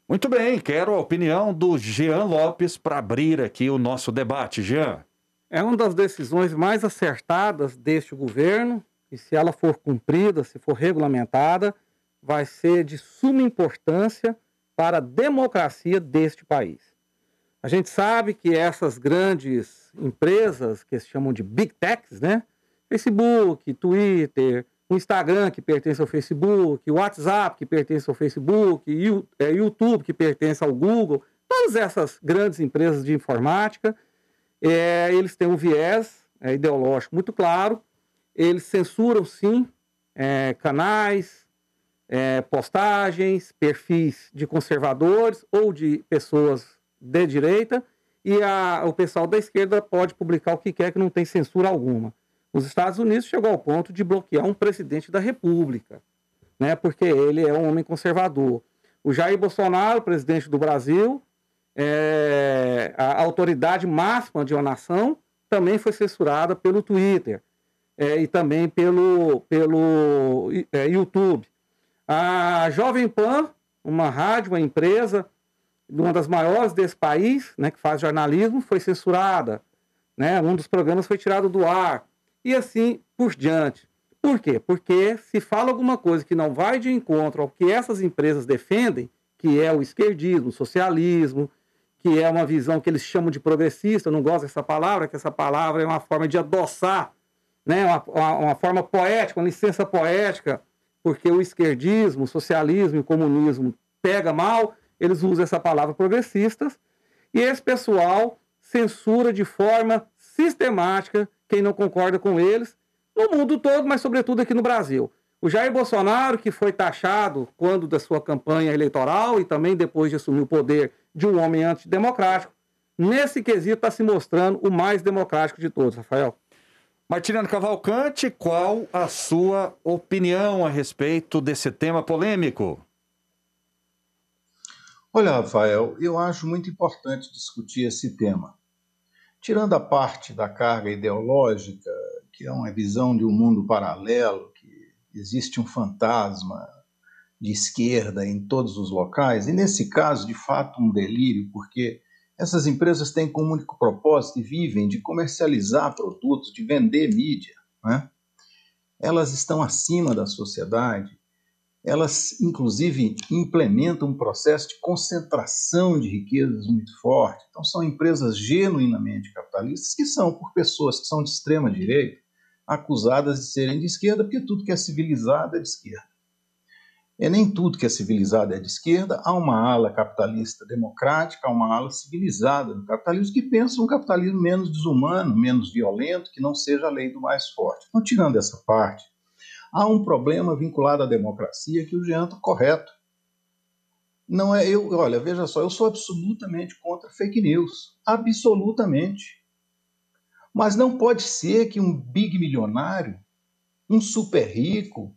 Muito bem, quero a opinião do Jean Lopes para abrir aqui o nosso debate. Jean. É uma das decisões mais acertadas deste governo, e se ela for cumprida, se for regulamentada, vai ser de suma importância para a democracia deste país. A gente sabe que essas grandes empresas, que se chamam de Big Techs, né? Facebook, Twitter, o Instagram, que pertence ao Facebook, o WhatsApp, que pertence ao Facebook, YouTube, que pertence ao Google, todas essas grandes empresas de informática, eles têm um viés ideológico muito claro, eles censuram, sim, canais, postagens, perfis de conservadores ou de pessoas de direita, e o pessoal da esquerda pode publicar o que quer, que não tem censura alguma. Os Estados Unidos chegou ao ponto de bloquear um presidente da República, né, porque ele é um homem conservador. O Jair Bolsonaro, presidente do Brasil, a autoridade máxima de uma nação, também foi censurada pelo Twitter e também pelo YouTube. A Jovem Pan, uma rádio, uma empresa, uma das maiores desse país, né, que faz jornalismo, foi censurada. Né? Um dos programas foi tirado do ar. E assim por diante. Por quê? Porque se fala alguma coisa que não vai de encontro ao que essas empresas defendem, que é o esquerdismo, o socialismo, que é uma visão que eles chamam de progressista, eu não gosto dessa palavra, que essa palavra é uma forma de adoçar, né? uma forma poética, uma licença poética, porque o esquerdismo, o socialismo e o comunismo pega mal, eles usam essa palavra progressistas, e esse pessoal censura de forma sistemática quem não concorda com eles, no mundo todo, mas sobretudo aqui no Brasil. O Jair Bolsonaro, que foi taxado, quando da sua campanha eleitoral e também depois de assumir o poder, de um homem antidemocrático, nesse quesito está se mostrando o mais democrático de todos, Rafael. Martiniano Cavalcante, qual a sua opinião a respeito desse tema polêmico? Olha, Rafael, eu acho muito importante discutir esse tema. Tirando a parte da carga ideológica, que é uma visão de um mundo paralelo, que existe um fantasma de esquerda em todos os locais, e nesse caso, de fato, um delírio, porque essas empresas têm como único propósito e vivem de comercializar produtos, de vender mídia, né? Elas estão acima da sociedade, elas, inclusive, implementam um processo de concentração de riquezas muito forte. Então, são empresas genuinamente capitalistas, que são por pessoas que são de extrema direita, acusadas de serem de esquerda, porque tudo que é civilizado é de esquerda. Nem tudo que é civilizado é de esquerda, há uma ala capitalista democrática, há uma ala civilizada do capitalismo que pensa um capitalismo menos desumano, menos violento, que não seja a lei do mais forte. Então, tirando essa parte, há um problema vinculado à democracia que o Jean está correto. Não é olha, veja só, eu sou absolutamente contra fake news, absolutamente. Mas não pode ser que um big milionário, um super rico,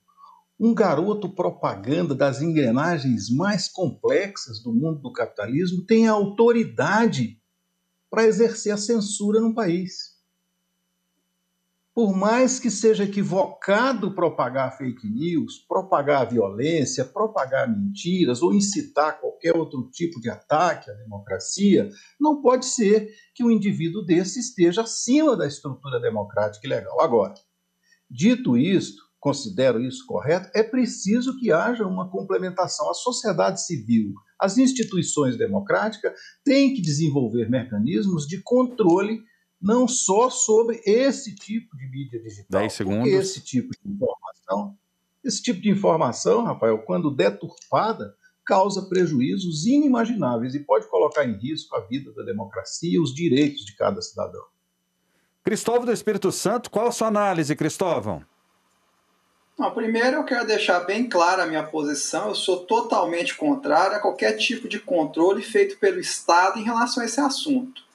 um garoto propaganda das engrenagens mais complexas do mundo do capitalismo tenha autoridade para exercer a censura no país. Por mais que seja equivocado propagar fake news, propagar violência, propagar mentiras ou incitar qualquer outro tipo de ataque à democracia, não pode ser que um indivíduo desse esteja acima da estrutura democrática e legal. Agora, dito isto, considero isso correto, é preciso que haja uma complementação. A sociedade civil, as instituições democráticas têm que desenvolver mecanismos de controle não só sobre esse tipo de mídia digital, 10 segundos. Porque esse tipo de informação, Rafael, quando deturpada, causa prejuízos inimagináveis e pode colocar em risco a vida da democracia e os direitos de cada cidadão. Cristóvão do Espírito Santo, qual a sua análise, Cristóvão? Não, primeiro eu quero deixar bem clara a minha posição. Eu sou totalmente contrário a qualquer tipo de controle feito pelo Estado em relação a esse assunto.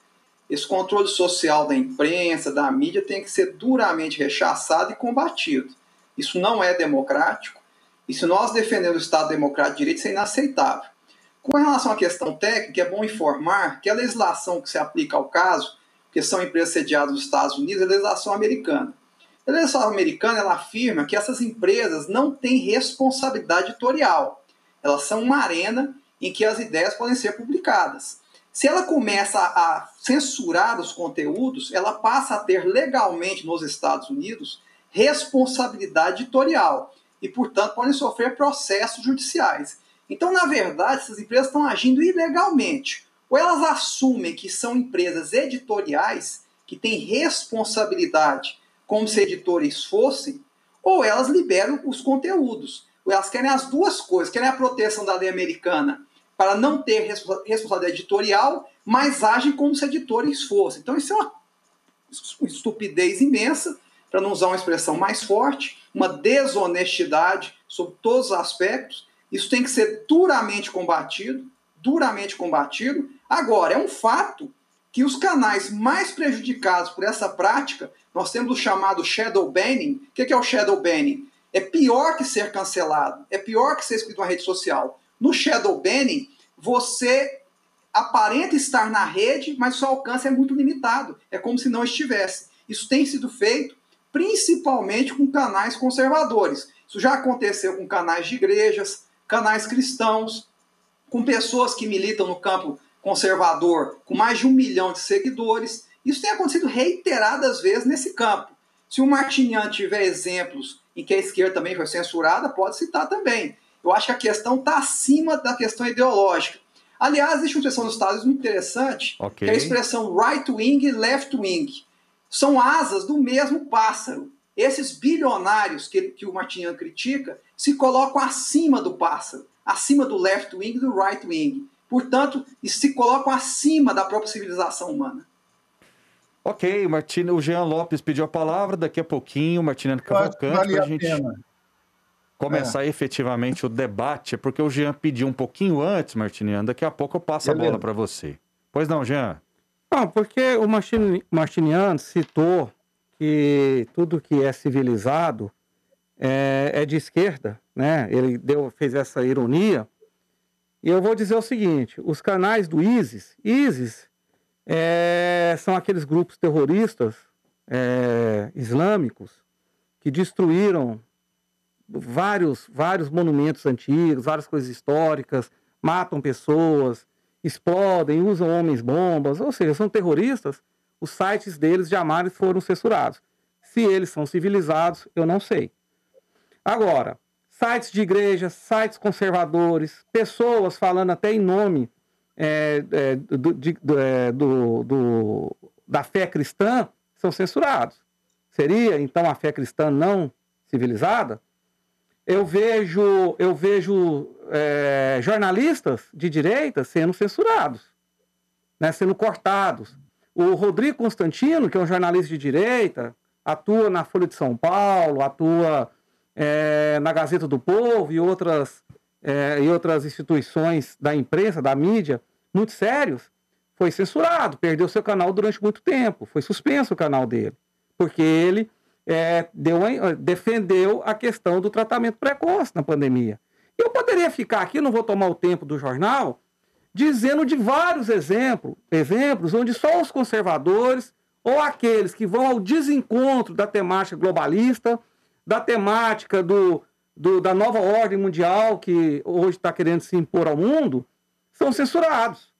Esse controle social da imprensa, da mídia, tem que ser duramente rechaçado e combatido. Isso não é democrático. E se nós defendemos o Estado Democrático de Direito, isso é inaceitável. Com relação à questão técnica, é bom informar que a legislação que se aplica ao caso, que são empresas sediadas nos Estados Unidos, é a legislação americana. A legislação americana ela afirma que essas empresas não têm responsabilidade editorial. Elas são uma arena em que as ideias podem ser publicadas. Se ela começa a censurar os conteúdos, ela passa a ter legalmente nos Estados Unidos responsabilidade editorial e, portanto, podem sofrer processos judiciais. Então, na verdade, essas empresas estão agindo ilegalmente. Ou elas assumem que são empresas editoriais que têm responsabilidade como se editores fossem, ou elas liberam os conteúdos. Ou elas querem as duas coisas, querem a proteção da lei americana para não ter responsabilidade editorial, mas agem como se editores fossem. Então isso é uma estupidez imensa, para não usar uma expressão mais forte, uma desonestidade sobre todos os aspectos. Isso tem que ser duramente combatido, duramente combatido. Agora, é um fato que os canais mais prejudicados por essa prática, nós temos o chamado shadow banning. O que é o shadow banning? É pior que ser cancelado, é pior que ser excluído de uma rede social. No shadow banning, você aparenta estar na rede, mas o seu alcance é muito limitado. É como se não estivesse. Isso tem sido feito principalmente com canais conservadores. Isso já aconteceu com canais de igrejas, canais cristãos, com pessoas que militam no campo conservador com mais de 1 milhão de seguidores. Isso tem acontecido reiteradas vezes nesse campo. Se o Martiniano tiver exemplos em que a esquerda também foi censurada, pode citar também. Eu acho que a questão está acima da questão ideológica. Aliás, existe uma expressão nos Estados Unidos muito interessante, que é a expressão right-wing e left-wing. São asas do mesmo pássaro. Esses bilionários que o Martiniano critica se colocam acima do pássaro, acima do left-wing e do right-wing. Portanto, se colocam acima da própria civilização humana. Ok, o Jean Lopes pediu a palavra, daqui a pouquinho o Martiniano Cavalcante, para a gente começar efetivamente o debate, porque o Jean pediu um pouquinho antes, Martiniano, daqui a pouco eu passo a bola para você. Pois não, Jean? Não, porque o Martiniano citou que tudo que é civilizado é de esquerda, né? Ele fez essa ironia. E eu vou dizer o seguinte, os canais do ISIS são aqueles grupos terroristas islâmicos que destruíram vários monumentos antigos, várias coisas históricas, matam pessoas, explodem, usam homens-bombas, ou seja, são terroristas. Os sites deles jamais foram censurados. Se eles são civilizados, eu não sei. Agora, sites de igrejas, sites conservadores, pessoas falando até em nome da fé cristã, são censurados. Seria, então, a fé cristã não civilizada? Eu vejo jornalistas de direita sendo censurados, né, sendo cortados. O Rodrigo Constantino, que é um jornalista de direita, atua na Folha de São Paulo, atua na Gazeta do Povo e outras instituições da imprensa, da mídia, muito sérios, foi censurado, perdeu seu canal durante muito tempo, foi suspenso o canal dele, porque ele defendeu a questão do tratamento precoce na pandemia. Eu poderia ficar aqui, não vou tomar o tempo do jornal, dizendo de vários exemplos onde só os conservadores ou aqueles que vão ao desencontro da temática globalista, da temática da nova ordem mundial que hoje está querendo se impor ao mundo, são censurados.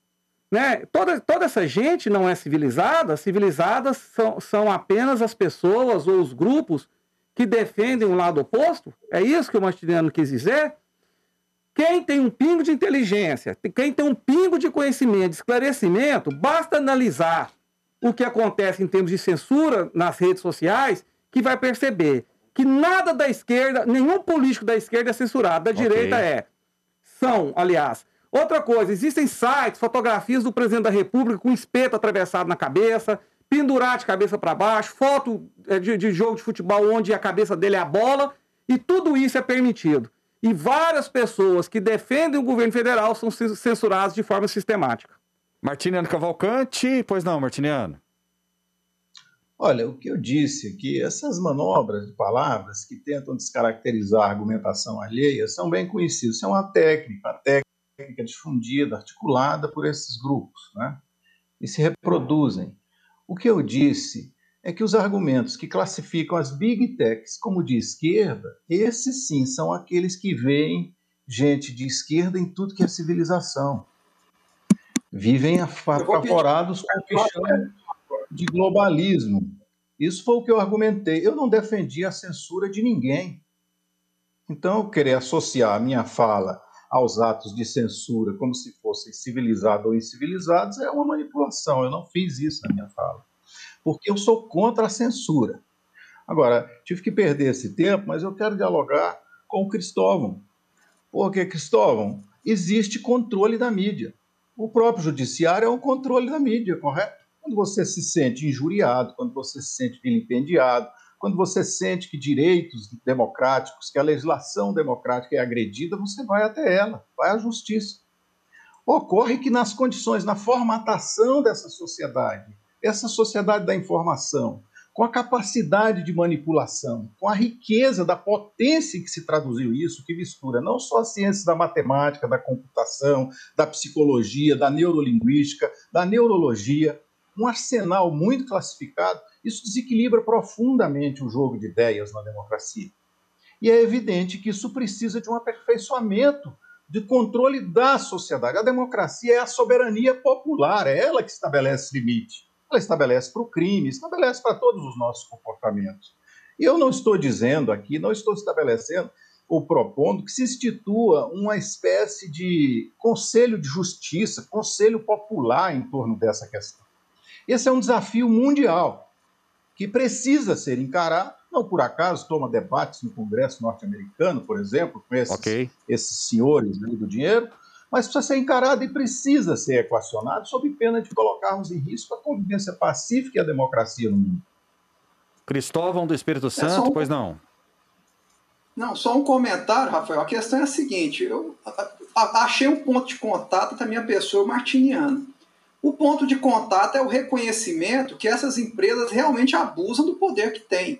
Né? Toda essa gente não é civilizada. Civilizadas são apenas as pessoas ou os grupos que defendem o lado oposto. É isso que o Martiniano quis dizer. Quem tem um pingo de inteligência, quem tem um pingo de conhecimento, de esclarecimento, basta analisar o que acontece em termos de censura nas redes sociais, que vai perceber que nada da esquerda, nenhum político da esquerda é censurado, da direita aliás. Outra coisa, existem sites, fotografias do presidente da República com espeto atravessado na cabeça, pendurar de cabeça para baixo, foto de jogo de futebol onde a cabeça dele é a bola, e tudo isso é permitido. E várias pessoas que defendem o governo federal são censuradas de forma sistemática. Martiniano Cavalcante, pois não, Martiniano? Olha, o que eu disse aqui, essas manobras de palavras que tentam descaracterizar a argumentação alheia são bem conhecidas. Isso é uma técnica difundida, articulada por esses grupos, né? E se reproduzem. O que eu disse é que os argumentos que classificam as big techs como de esquerda, esses sim são aqueles que veem gente de esquerda em tudo que é civilização. Vivem apavorados com o que chamam de globalismo. Isso foi o que eu argumentei. Eu não defendi a censura de ninguém. Então, querer associar a minha fala aos atos de censura como se fossem civilizados ou incivilizados é uma manipulação. Eu não fiz isso na minha fala, porque eu sou contra a censura. Agora, tive que perder esse tempo, mas eu quero dialogar com o Cristóvão. Porque, Cristóvão, existe controle da mídia. O próprio judiciário é um controle da mídia, correto? Quando você se sente injuriado, quando você se sente vilipendiado, quando você sente que direitos democráticos, que a legislação democrática é agredida, você vai até ela, vai à justiça. Ocorre que nas condições, na formatação dessa sociedade da informação, com a capacidade de manipulação, com a riqueza da potência que se traduziu isso, que mistura não só as ciências da matemática, da computação, da psicologia, da neurolinguística, da neurologia, um arsenal muito classificado, isso desequilibra profundamente o jogo de ideias na democracia. E é evidente que isso precisa de um aperfeiçoamento de controle da sociedade. A democracia é a soberania popular, é ela que estabelece limite. Ela estabelece para o crime, estabelece para todos os nossos comportamentos. E eu não estou dizendo aqui, não estou estabelecendo ou propondo que se institua uma espécie de conselho de justiça, conselho popular em torno dessa questão. Esse é um desafio mundial que precisa ser encarado. Não por acaso toma debates no Congresso norte-americano, por exemplo, com esses senhores do dinheiro, mas precisa ser encarado e precisa ser equacionado sob pena de colocarmos em risco a convivência pacífica e a democracia no mundo. Cristóvão do Espírito Santo, pois não? Não, só um comentário, Rafael. A questão é a seguinte, eu achei um ponto de contato da minha pessoa martiniana. O ponto de contato é o reconhecimento que essas empresas realmente abusam do poder que têm.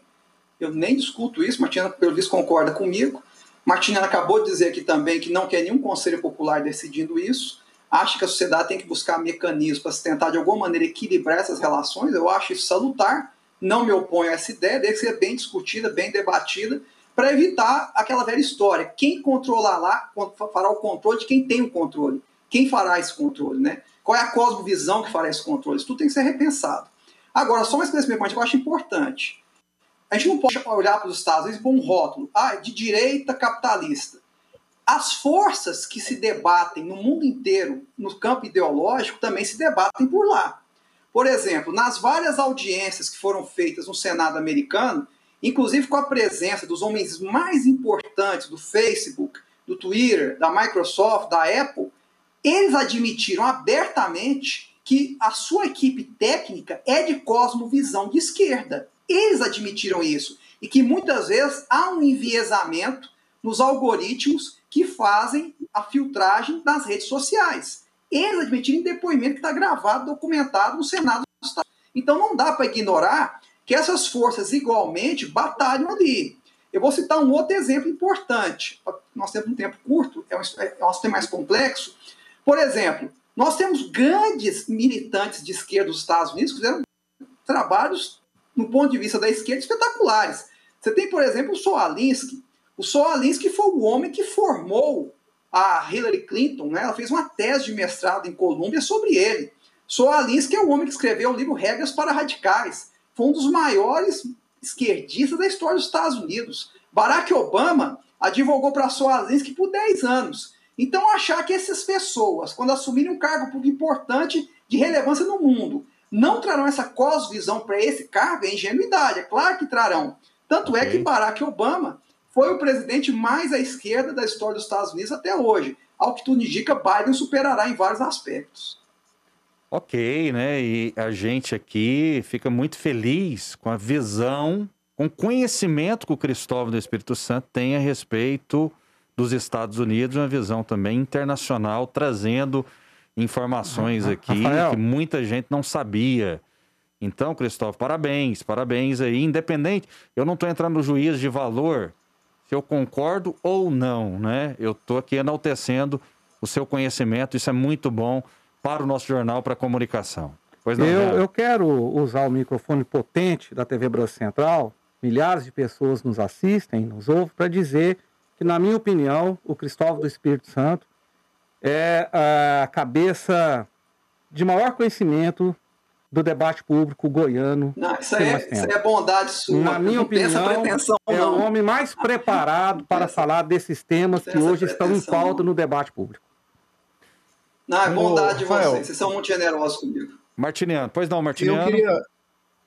Eu nem discuto isso, Martiniana, pelo visto, concorda comigo. Martiniana acabou de dizer aqui também que não quer nenhum conselho popular decidindo isso. Acha que a sociedade tem que buscar mecanismos para se tentar, de alguma maneira, equilibrar essas relações. Eu acho isso salutar. Não me oponho a essa ideia, deve ser bem discutida, bem debatida, para evitar aquela velha história. Quem controlar lá fará o controle de quem tem o controle. Quem fará esse controle, né? Qual é a cosmovisão que fará esse controle? Isso tudo tem que ser repensado. Agora, só um esclarecimento que eu acho importante. A gente não pode olhar para os Estados Unidos e pôr um rótulo de direita capitalista. As forças que se debatem no mundo inteiro, no campo ideológico, também se debatem por lá. Por exemplo, nas várias audiências que foram feitas no Senado americano, inclusive com a presença dos homens mais importantes do Facebook, do Twitter, da Microsoft, da Apple, eles admitiram abertamente que a sua equipe técnica é de cosmovisão de esquerda. Eles admitiram isso. E que muitas vezes há um enviesamento nos algoritmos que fazem a filtragem das redes sociais. Eles admitiram em depoimento que está gravado, documentado no Senado dos Estados Unidos. Então não dá para ignorar que essas forças igualmente batalham ali. Eu vou citar um outro exemplo importante. Nós temos um tempo curto, é um assunto mais complexo. Por exemplo, nós temos grandes militantes de esquerda dos Estados Unidos que fizeram trabalhos, no ponto de vista da esquerda, espetaculares. Você tem, por exemplo, o Saul Alinsky. O Saul Alinsky foi o homem que formou a Hillary Clinton, né? Ela fez uma tese de mestrado em Colômbia sobre ele. Saul Alinsky é o homem que escreveu o livro Regras para Radicais. Foi um dos maiores esquerdistas da história dos Estados Unidos. Barack Obama advogou para Saul Alinsky por 10 anos. Então, achar que essas pessoas, quando assumirem um cargo público importante de relevância no mundo, não trarão essa cosmovisão para esse cargo é ingenuidade. É claro que trarão. Tanto é que Barack Obama foi o presidente mais à esquerda da história dos Estados Unidos até hoje. Ao que tudo indica, Biden superará em vários aspectos. Ok, né? E a gente aqui fica muito feliz com a visão, com o conhecimento que o Cristóvão do Espírito Santo tem a respeito dos Estados Unidos, uma visão também internacional, trazendo informações aqui que muita gente não sabia. Então, Cristóvão, parabéns aí, independente, eu não estou entrando no juízo de valor, se eu concordo ou não, né? Eu estou aqui enaltecendo o seu conhecimento, isso é muito bom para o nosso jornal, para a comunicação. Pois não, eu quero usar o microfone potente da TV Brasil Central, milhares de pessoas nos assistem, nos ouvem, para dizer que, na minha opinião, o Cristóvão do Espírito Santo é a cabeça de maior conhecimento do debate público goiano. Não, isso é bondade sua. Na minha opinião, é o homem mais preparado para falar desses temas que hoje estão em pauta no debate público. Não, é bondade de vocês são muito generosos comigo. Martiniano, pois não, Martiniano.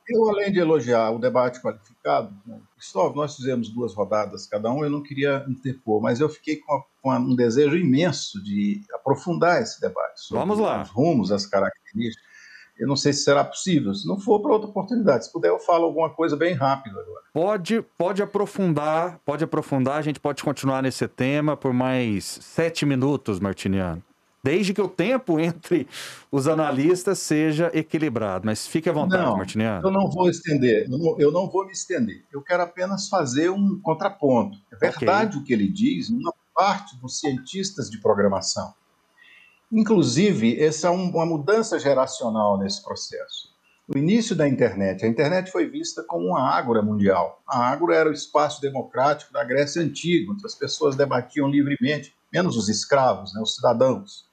Eu, além de elogiar o debate qualificado, Cristóvão, nós fizemos 2 rodadas cada um, eu não queria interpor, mas eu fiquei com um desejo imenso de aprofundar esse debate sobre os rumos, as características. Eu não sei se será possível, se não for para outra oportunidade. Se puder, eu falo alguma coisa bem rápida agora. Pode aprofundar, a gente pode continuar nesse tema por mais 7 minutos, Martiniano. Desde que o tempo entre os analistas seja equilibrado. Mas fique à vontade, Martiniano. Eu não vou estender, eu não vou me estender. Eu quero apenas fazer um contraponto. É verdade o que ele diz, uma parte dos cientistas de programação. Inclusive, essa é uma mudança geracional nesse processo. No início da internet, a internet foi vista como uma ágora mundial. A ágora era o espaço democrático da Grécia Antiga, onde as pessoas debatiam livremente, menos os escravos, os cidadãos.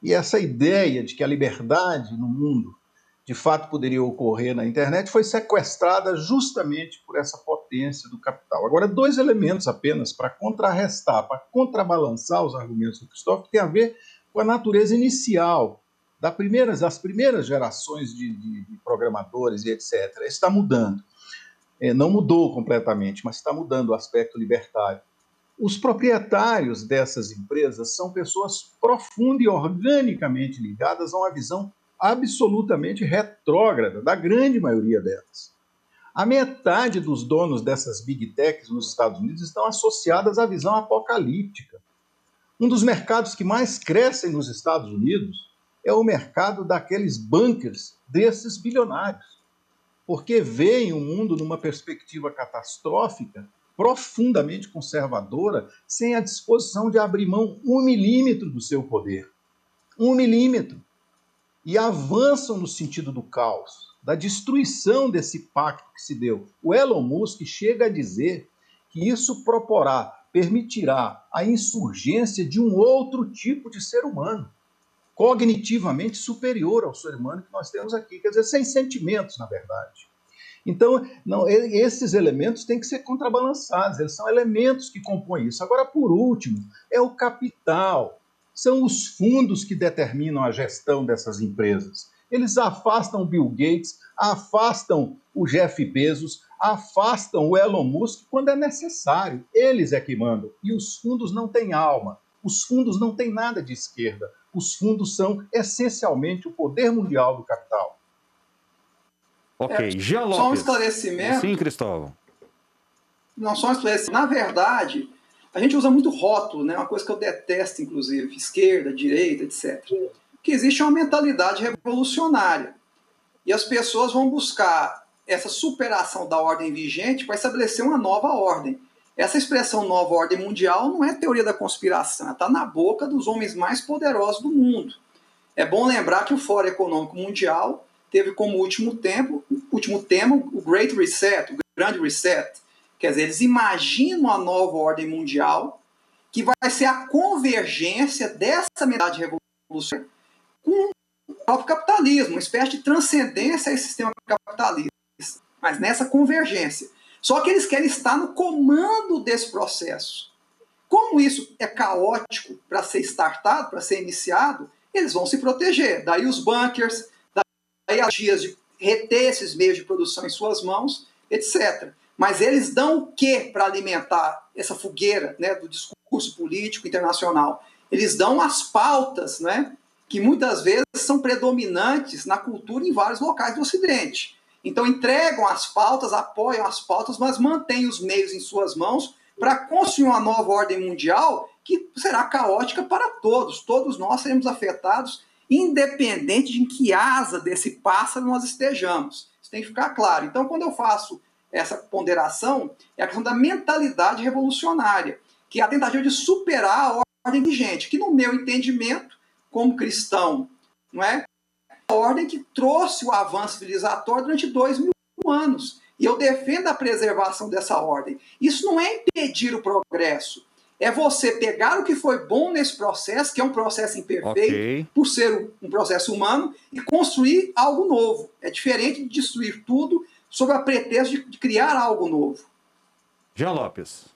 E essa ideia de que a liberdade no mundo, de fato, poderia ocorrer na internet, foi sequestrada justamente por essa potência do capital. Agora, 2 elementos apenas para contrarrestar, para contrabalançar os argumentos do Cristóvão, que tem a ver com a natureza inicial das primeiras gerações de programadores e etc. Está mudando. Não mudou completamente, mas está mudando o aspecto libertário. Os proprietários dessas empresas são pessoas profundas e organicamente ligadas a uma visão absolutamente retrógrada da grande maioria delas. A metade dos donos dessas big techs nos Estados Unidos estão associadas à visão apocalíptica. Um dos mercados que mais crescem nos Estados Unidos é o mercado daqueles bunkers desses bilionários, porque veem o mundo numa perspectiva catastrófica, profundamente conservadora, sem a disposição de abrir mão 1 milímetro do seu poder. 1 milímetro. E avançam no sentido do caos, da destruição desse pacto que se deu. O Elon Musk chega a dizer que isso permitirá a insurgência de um outro tipo de ser humano, cognitivamente superior ao ser humano que nós temos aqui, quer dizer, sem sentimentos, na verdade. Então, esses elementos têm que ser contrabalançados, eles são elementos que compõem isso. Agora, por último, é o capital, são os fundos que determinam a gestão dessas empresas. Eles afastam o Bill Gates, afastam o Jeff Bezos, afastam o Elon Musk quando é necessário. Eles é que mandam. E os fundos não têm alma. Os fundos não têm nada de esquerda. Os fundos são, essencialmente, o poder mundial do capital. Ok, Jean Lopes. Só um esclarecimento. Sim, Cristóvão. Não, só um esclarecimento. Na verdade, a gente usa muito rótulo, né? Uma coisa que eu detesto, inclusive, esquerda, direita, etc. Que existe uma mentalidade revolucionária. E as pessoas vão buscar essa superação da ordem vigente para estabelecer uma nova ordem. Essa expressão nova ordem mundial não é teoria da conspiração, ela está na boca dos homens mais poderosos do mundo. É bom lembrar que o Fórum Econômico Mundial teve como último tema o Great Reset, o Grande Reset. Quer dizer, eles imaginam a nova ordem mundial que vai ser a convergência dessa mentalidade revolucionária com o próprio capitalismo, uma espécie de transcendência a esse sistema capitalista, mas nessa convergência. Só que eles querem estar no comando desse processo. Como isso é caótico para ser startado, para ser iniciado, eles vão se proteger. Daí os bunkers, daí as dias de reter esses meios de produção em suas mãos, etc. Mas eles dão o que para alimentar essa fogueira, né, do discurso político internacional? Eles dão as pautas, né, que muitas vezes são predominantes na cultura em vários locais do Ocidente. Então entregam as pautas, apoiam as pautas, mas mantêm os meios em suas mãos para construir uma nova ordem mundial que será caótica para todos. Todos nós seremos afetados, independente de em que asa desse pássaro nós estejamos. Isso tem que ficar claro. Então, quando eu faço essa ponderação, é a questão da mentalidade revolucionária, que é a tentativa de superar a ordem vigente, que no meu entendimento, como cristão, não é? A ordem que trouxe o avanço civilizatório durante 2000 anos. E eu defendo a preservação dessa ordem. Isso não é impedir o progresso. É você pegar o que foi bom nesse processo, que é um processo imperfeito, por ser um processo humano, e construir algo novo. É diferente de destruir tudo sob a pretexto de criar algo novo. Jean Lopes.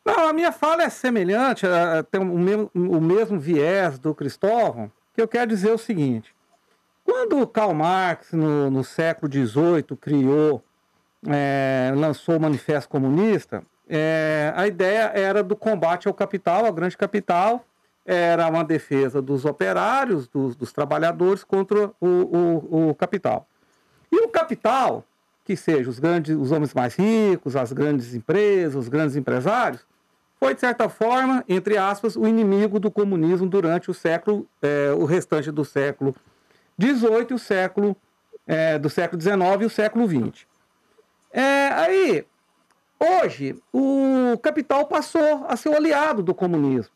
Não, a minha fala é semelhante, tem o mesmo viés do Cristóvão, que eu quero dizer o seguinte. Quando Karl Marx, no século XVIII, lançou o Manifesto Comunista, a ideia era do combate ao capital, ao grande capital, era uma defesa dos operários, dos trabalhadores contra o capital. E o capital, que seja os homens mais ricos, as grandes empresas, os grandes empresários, foi, de certa forma, entre aspas, o inimigo do comunismo durante o restante do século XVIII, do século XIX e o século XX. Hoje, o capital passou a ser o aliado do comunismo.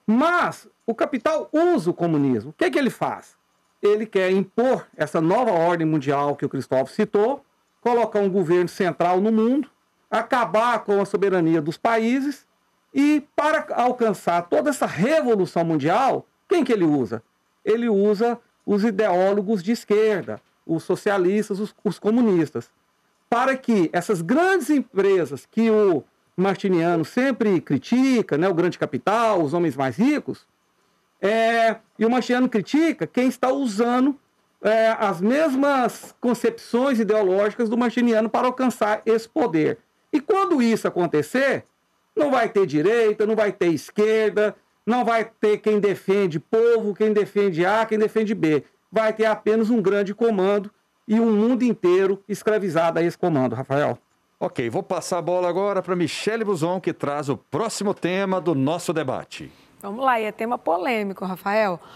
Mas o capital usa o comunismo. O que ele faz? Ele quer impor essa nova ordem mundial que o Cristóvão citou, colocar um governo central no mundo, acabar com a soberania dos países e, para alcançar toda essa revolução mundial, quem que ele usa? Ele usa os ideólogos de esquerda, os socialistas, os comunistas, para que essas grandes empresas que o martiniano sempre critica, né, o grande capital, os homens mais ricos, e o martiniano critica quem está usando as mesmas concepções ideológicas do martiniano para alcançar esse poder. E quando isso acontecer, não vai ter direita, não vai ter esquerda, não vai ter quem defende povo, quem defende A, quem defende B. Vai ter apenas um grande comando e um mundo inteiro escravizado a esse comando, Rafael. Ok, vou passar a bola agora para Michele Buzon, que traz o próximo tema do nosso debate. Vamos lá, e é tema polêmico, Rafael.